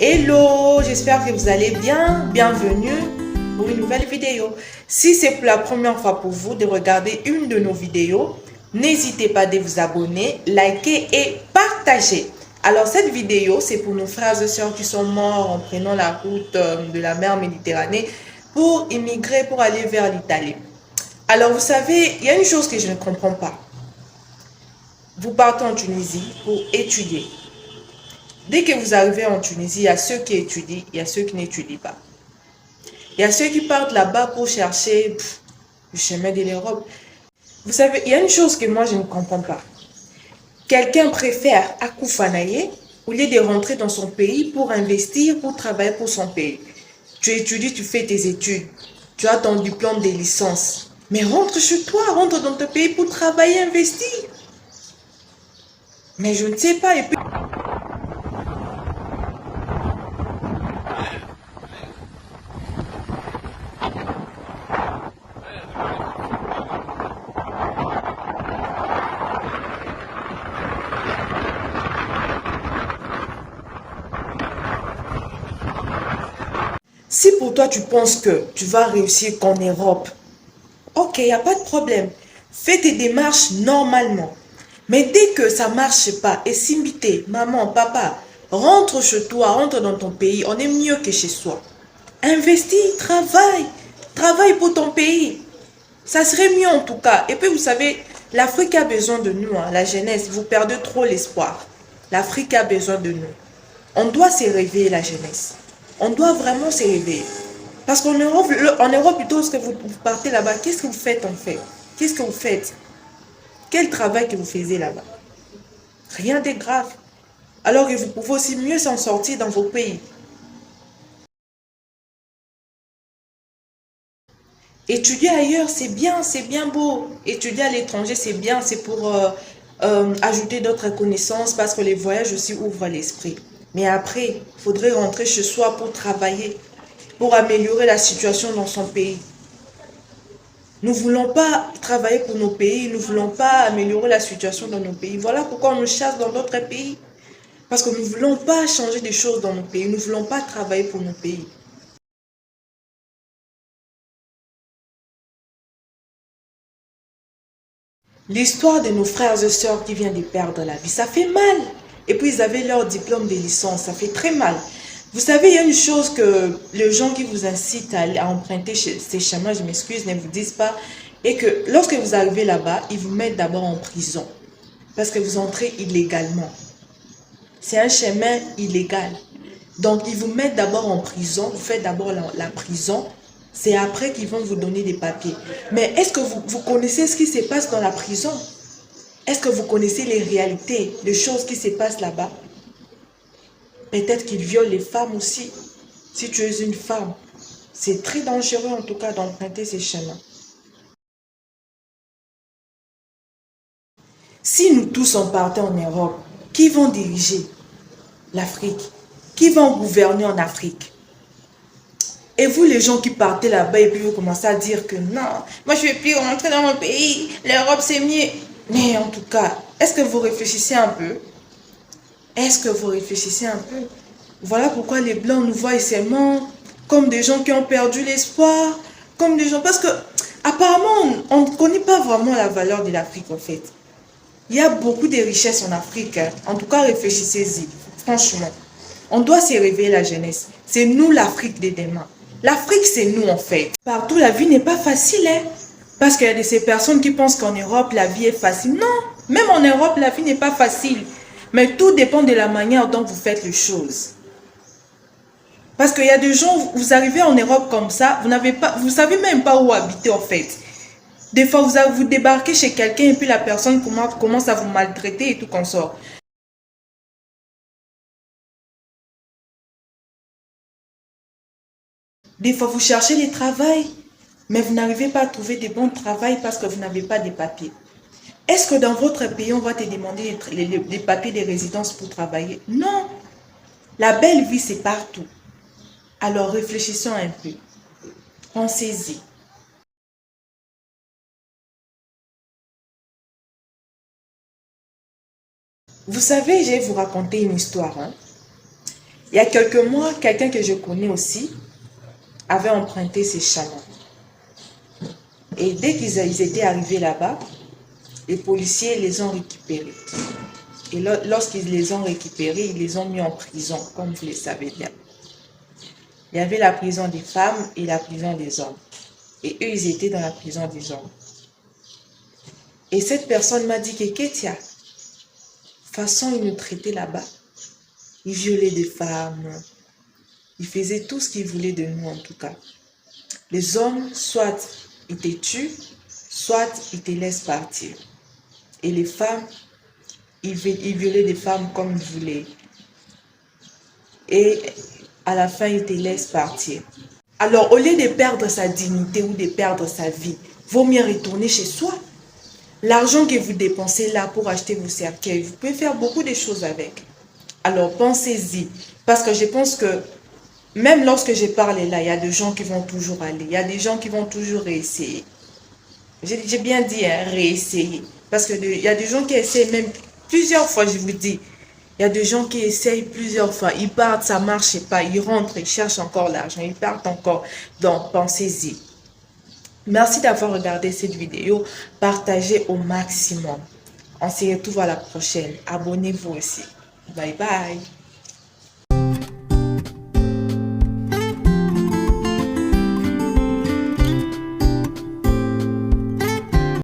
Hello, j'espère que vous allez bien. Bienvenue pour une nouvelle vidéo. Si c'est pour la première fois pour vous de regarder une de nos vidéos, n'hésitez pas de vous abonner, liker et partager. Alors cette vidéo, c'est pour nos frères et sœurs qui sont morts en prenant la route de la mer Méditerranée pour immigrer, pour aller vers l'Italie. Alors vous savez, il y a une chose que je ne comprends pas. Vous partez en Tunisie pour étudier. Dès que vous arrivez en Tunisie, il y a ceux qui étudient, il y a ceux qui n'étudient pas. Il y a ceux qui partent là-bas pour chercher le chemin de l'Europe. Vous savez, il y a une chose que moi je ne comprends pas. Quelqu'un préfère Akufanaye au lieu de rentrer dans son pays pour investir, pour travailler pour son pays. Tu étudies, tu fais tes études, tu as ton diplôme de licence. Mais rentre chez toi, rentre dans ton pays pour travailler, investir. Mais je ne sais pas. Et puis, si pour toi tu penses que tu vas réussir qu'en Europe, ok, il n'y a pas de problème. Fais tes démarches normalement. Mais dès que ça ne marche pas, et Simbité, maman, papa, rentre chez toi, rentre dans ton pays, on est mieux que chez soi. Investis, travaille, travaille pour ton pays. Ça serait mieux en tout cas. Et puis vous savez, l'Afrique a besoin de nous, hein, la jeunesse, vous perdez trop l'espoir. L'Afrique a besoin de nous. On doit se réveiller, la jeunesse. On doit vraiment se réveiller. Parce qu'en Europe, plutôt, lorsque vous partez là-bas, qu'est-ce que vous faites en fait? Qu'est-ce que vous faites? Quel travail que vous faisiez là-bas? Rien de grave. Alors que vous pouvez aussi mieux s'en sortir dans vos pays. Étudier ailleurs, c'est bien beau. Étudier à l'étranger, c'est bien, c'est pour ajouter d'autres connaissances parce que les voyages aussi ouvrent l'esprit. Mais après, il faudrait rentrer chez soi pour travailler, pour améliorer la situation dans son pays. Nous ne voulons pas travailler pour nos pays, nous ne voulons pas améliorer la situation dans nos pays. Voilà pourquoi on nous chasse dans d'autres pays. Parce que nous ne voulons pas changer des choses dans nos pays, nous ne voulons pas travailler pour nos pays. L'histoire de nos frères et sœurs qui viennent de perdre la vie, ça fait mal. Et puis ils avaient leur diplôme de licence, ça fait très mal. Vous savez, il y a une chose que les gens qui vous incitent à emprunter ces chemins, je m'excuse, ne vous disent pas, et que lorsque vous arrivez là-bas, ils vous mettent d'abord en prison. Parce que vous entrez illégalement. C'est un chemin illégal. Donc, ils vous mettent d'abord en prison, vous faites d'abord la prison, c'est après qu'ils vont vous donner des papiers. Mais est-ce que vous connaissez ce qui se passe dans la prison? Est-ce que vous connaissez les réalités, les choses qui se passent là-bas? Peut-être qu'ils violent les femmes aussi. Si tu es une femme, c'est très dangereux en tout cas d'emprunter ces chemins. Si nous tous on partait en Europe, qui vont diriger l'Afrique? Qui vont gouverner en Afrique? Et vous, les gens qui partez là-bas et puis vous commencez à dire que non, moi je ne vais plus rentrer dans mon pays, l'Europe c'est mieux. Mais en tout cas, est-ce que vous réfléchissez un peu? Est-ce que vous réfléchissez un peu? Voilà pourquoi les Blancs nous voient seulement comme des gens qui ont perdu l'espoir, comme des gens... Parce que apparemment, on ne connaît pas vraiment la valeur de l'Afrique en fait. Il y a beaucoup de richesses en Afrique. Hein. En tout cas, réfléchissez-y. Franchement, on doit se réveiller la jeunesse. C'est nous l'Afrique de demain. L'Afrique, c'est nous en fait. Partout, la vie n'est pas facile. Hein? Parce qu'il y a de ces personnes qui pensent qu'en Europe, la vie est facile. Non, même en Europe, la vie n'est pas facile. Mais tout dépend de la manière dont vous faites les choses. Parce qu'il y a des gens, vous arrivez en Europe comme ça, vous savez même pas où habiter en fait. Des fois, vous débarquez chez quelqu'un et puis la personne commence à vous maltraiter et tout qu'on sort. Des fois, vous cherchez du travail, mais vous n'arrivez pas à trouver des bons travail parce que vous n'avez pas de papiers. Est-ce que dans votre pays, on va te demander les papiers de résidence pour travailler? Non. La belle vie, c'est partout. Alors, réfléchissons un peu. Pensez-y. Vous savez, je vais vous raconter une histoire. Hein. Il y a quelques mois, quelqu'un que je connais aussi avait emprunté ses chameaux. Et dès qu'ils étaient arrivés là-bas, les policiers les ont récupérés. Et lorsqu'ils les ont récupérés, ils les ont mis en prison, comme vous le savez bien. Il y avait la prison des femmes et la prison des hommes. Et eux, ils étaient dans la prison des hommes. Et cette personne m'a dit que Ketia, façon ils nous traitaient là-bas, ils violaient des femmes, ils faisaient tout ce qu'ils voulaient de nous en tout cas. Les hommes, soit ils te tuent, soit ils te laissent partir. Et les femmes, ils violaient des femmes comme ils voulaient. Et à la fin, ils te laissent partir. Alors, au lieu de perdre sa dignité ou de perdre sa vie, vaut mieux retourner chez soi. L'argent que vous dépensez là pour acheter vos cercueils, vous pouvez faire beaucoup de choses avec. Alors, pensez-y. Parce que je pense que même lorsque je parle là, il y a des gens qui vont toujours aller. Il y a des gens qui vont toujours réessayer. J'ai bien dit, hein, réessayer. Parce qu'il y a des gens qui essayent même plusieurs fois, je vous dis. Il y a des gens qui essayent plusieurs fois. Ils partent, ça ne marche pas. Ils rentrent, ils cherchent encore l'argent. Ils partent encore. Donc, pensez-y. Merci d'avoir regardé cette vidéo. Partagez au maximum. On se retrouve à la prochaine. Abonnez-vous aussi. Bye bye.